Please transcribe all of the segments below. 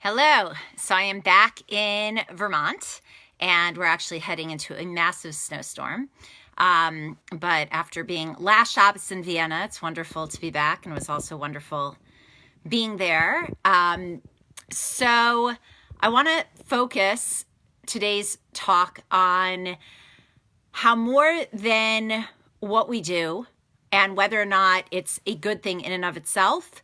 Hello. So I am back in Vermont, and we're actually heading into a massive snowstorm. But after being last Shabbos in Vienna, it's wonderful to be back, and it was also wonderful being there. So I want to focus today's talk on how more than what we do and whether or not it's a good thing in and of itself,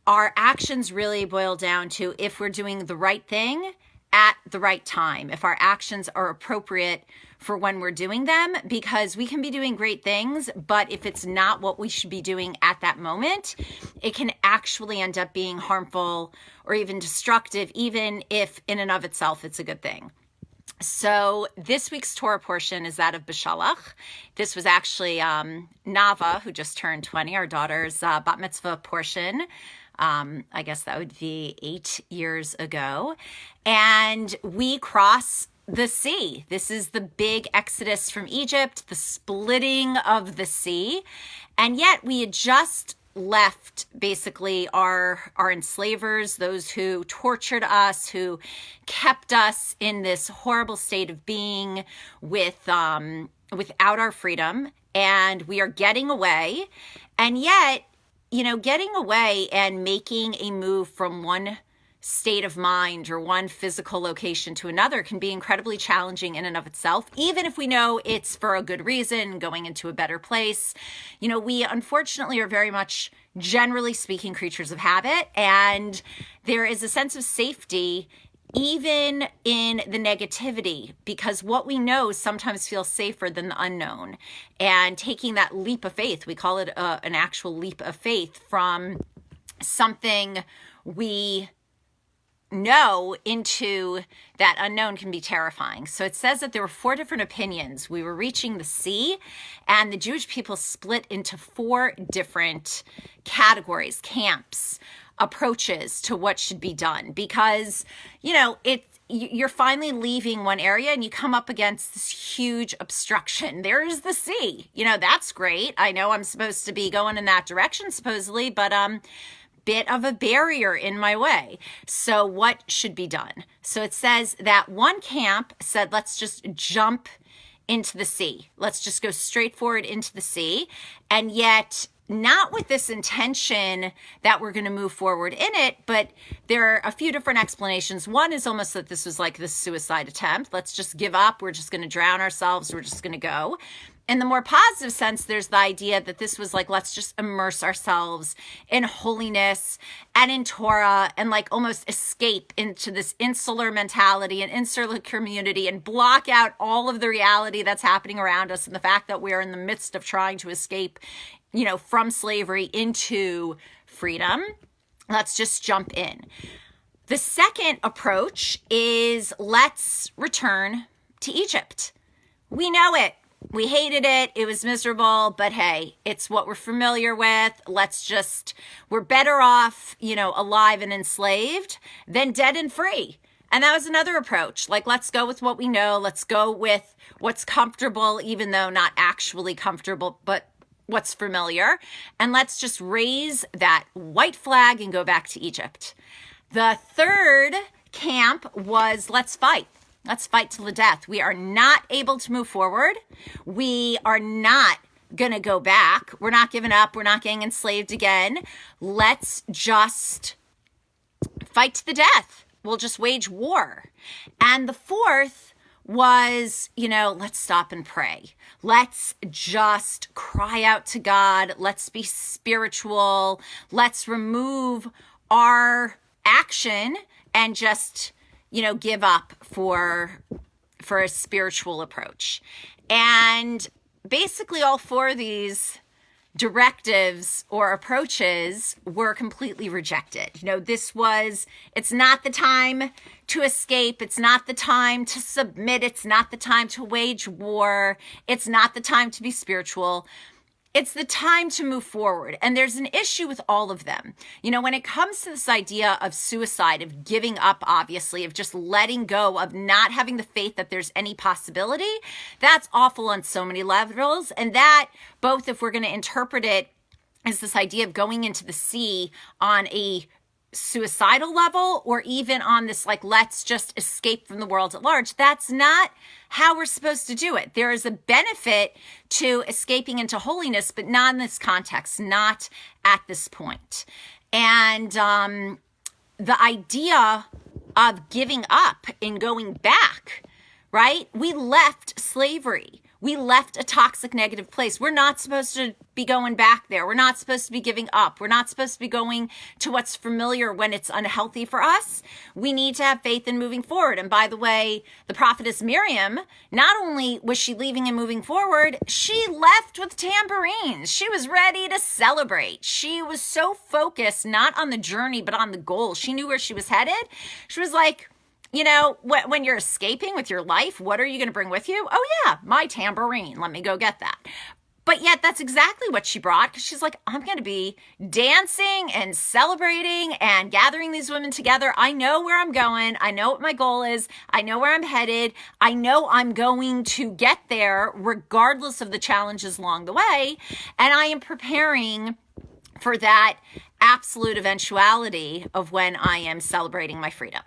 our actions really boil down to if we're doing the right thing at the right time, if our actions are appropriate for when we're doing them, because we can be doing great things, but if it's not what we should be doing at that moment, it can actually end up being harmful or even destructive, even if in and of itself it's a good thing. So this week's Torah portion is that of Beshalach. This was actually Nava, who just turned 20, our daughter's bat mitzvah portion. I guess that would be 8 years ago. And we cross the sea. This is the big exodus from Egypt, the splitting of the sea. And yet we had just left basically our enslavers, those who tortured us, who kept us in this horrible state of being without our freedom. And we are getting away. And yet, getting away and making a move from one state of mind or one physical location to another can be incredibly challenging in and of itself, even if we know it's for a good reason, going into a better place. We unfortunately are very much, generally speaking, creatures of habit, and there is a sense of safety even in the negativity, because what we know sometimes feels safer than the unknown. And taking that leap of faith, we call it an actual leap of faith from something we know into that unknown can be terrifying. So it says that there were 4 different opinions. We were reaching the sea, and the Jewish people split into 4 different categories, camps, approaches to what should be done, because you're finally leaving one area and you come up against this huge obstruction. There's the sea. That's great. I know I'm supposed to be going in that direction supposedly, but bit of a barrier in my way. So what should be done? So it says that one camp said, let's just jump into the sea. Let's just go straight forward into the sea. And yet not with this intention that we're going to move forward in it, but there are a few different explanations. One is almost that this was like this suicide attempt. Let's just give up. We're just going to drown ourselves. We're just going to go. In the more positive sense, there's the idea that this was like, let's just immerse ourselves in holiness and in Torah and like almost escape into this insular mentality and insular community and block out all of the reality that's happening around us and the fact that we're in the midst of trying to escape from slavery into freedom. Let's just jump in. The second approach is let's return to Egypt. We know it. We hated it. It was miserable, but hey, it's what we're familiar with. We're better off, alive and enslaved than dead and free. And that was another approach. Like, let's go with what we know. Let's go with what's comfortable, even though not actually comfortable, but what's familiar, and let's just raise that white flag and go back to Egypt. The third camp was let's fight. Let's fight till the death. We are not able to move forward. We are not going to go back. We're not giving up. We're not getting enslaved again. Let's just fight to the death. We'll just wage war. And the fourth was, let's stop and pray. Let's just cry out to God. Let's be spiritual. Let's remove our action and just, give up for a spiritual approach. And basically all 4 of these directives or approaches were completely rejected. It's not the time to escape. It's not the time to submit. It's not the time to wage war. It's not the time to be spiritual. It's the time to move forward. And there's an issue with all of them. When it comes to this idea of suicide, of giving up, obviously, of just letting go, of not having the faith that there's any possibility, that's awful on so many levels. And that, both if we're going to interpret it as this idea of going into the sea on a suicidal level or even on this, like, let's just escape from the world at large. That's not how we're supposed to do it. There is a benefit to escaping into holiness, but not in this context, not at this point. And the idea of giving up and going back, right? We left slavery. We left a toxic, negative place. We're not supposed to be going back there. We're not supposed to be giving up. We're not supposed to be going to what's familiar when it's unhealthy for us. We need to have faith in moving forward. And by the way, the prophetess Miriam, not only was she leaving and moving forward, she left with tambourines. She was ready to celebrate. She was so focused, not on the journey, but on the goal. She knew where she was headed. She was like, you know, when you're escaping with your life, what are you going to bring with you? Oh yeah, my tambourine. Let me go get that. But yet that's exactly what she brought, because she's like, I'm going to be dancing and celebrating and gathering these women together. I know where I'm going. I know what my goal is. I know where I'm headed. I know I'm going to get there regardless of the challenges along the way. And I am preparing for that absolute eventuality of when I am celebrating my freedom.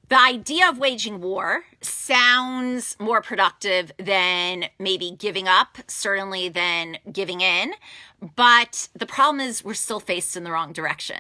The idea of waging war sounds more productive than maybe giving up, certainly than giving in. But the problem is we're still faced in the wrong direction.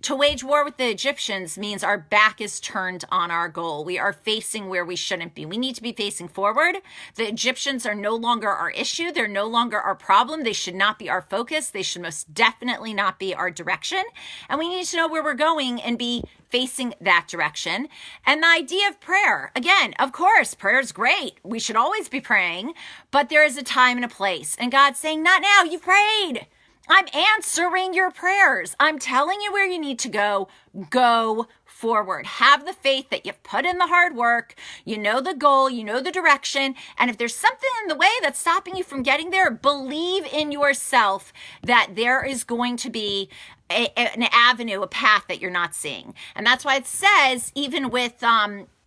To wage war with the Egyptians means our back is turned on our goal. We are facing where we shouldn't be. We need to be facing forward. The Egyptians are no longer our issue. They're no longer our problem. They should not be our focus. They should most definitely not be our direction. And we need to know where we're going and be facing that direction. And the idea of prayer, again, of course, prayer is great. We should always be praying, but there is a time and a place. And God's saying, not now, you prayed. I'm answering your prayers. I'm telling you where you need to go. Go forward. Have the faith that you've put in the hard work. You know the goal. You know the direction. And if there's something in the way that's stopping you from getting there, believe in yourself that there is going to be an avenue, a path that you're not seeing. And that's why it says, even with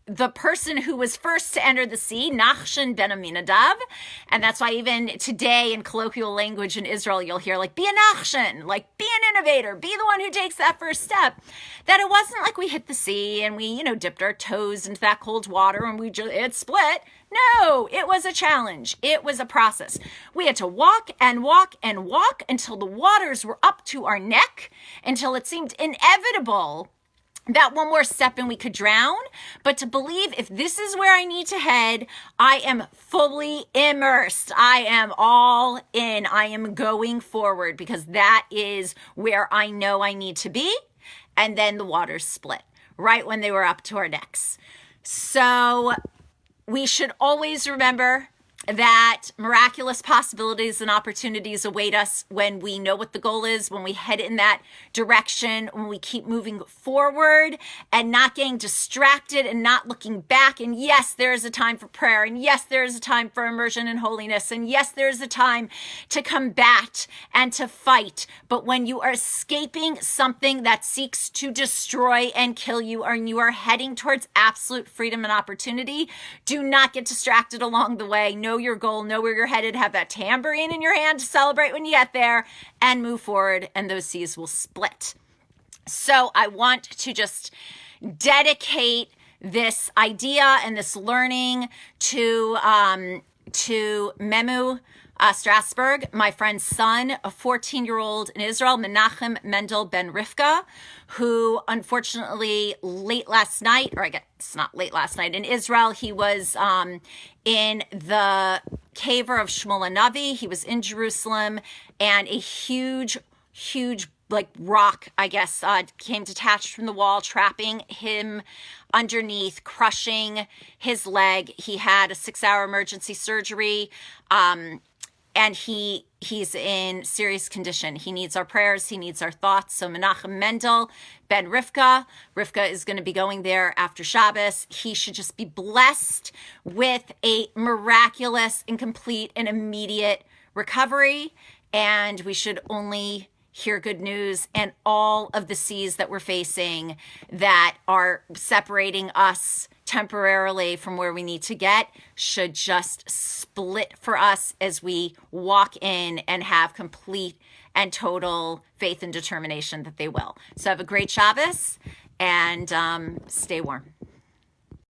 the person who was first to enter the sea, Nachshon ben Aminadav. And that's why even today in colloquial language in Israel, you'll hear like, be a Nachshon, like be an innovator, be the one who takes that first step. That it wasn't like we hit the sea and we, dipped our toes into that cold water and it split. No, it was a challenge. It was a process. We had to walk and walk and walk until the waters were up to our neck, until it seemed inevitable that one more step and we could drown. But to believe if this is where I need to head, I am fully immersed. I am all in. I am going forward because that is where I know I need to be. And then the waters split right when they were up to our necks. So we should always remember that miraculous possibilities and opportunities await us when we know what the goal is, when we head in that direction, when we keep moving forward and not getting distracted and not looking back. And yes, there is a time for prayer. And yes, there is a time for immersion in holiness. And yes, there is a time to combat and to fight. But when you are escaping something that seeks to destroy and kill you, and you are heading towards absolute freedom and opportunity, do not get distracted along the way. Know your goal, know where you're headed, have that tambourine in your hand to celebrate when you get there, and move forward, and those seas will split. So I want to just dedicate this idea and this learning to Memu Strasberg, my friend's son, a 14-year-old in Israel, Menachem Mendel ben Rivka, who unfortunately late last night, or I guess it's not late last night, in Israel, he was in the caver of Shmuel Hanavi. He was in Jerusalem, and a huge rock, I guess, came detached from the wall, trapping him underneath, crushing his leg. He had a 6-hour emergency surgery, and he's in serious condition. He needs our prayers. He needs our thoughts. So Menachem Mendel ben Rivka is going to be going there after Shabbos. He should just be blessed with a miraculous and complete and immediate recovery. And we should only hear good news, and all of the seas that we're facing that are separating us temporarily from where we need to get should just split for us as we walk in and have complete and total faith and determination that they will. So have a great Shabbos and stay warm.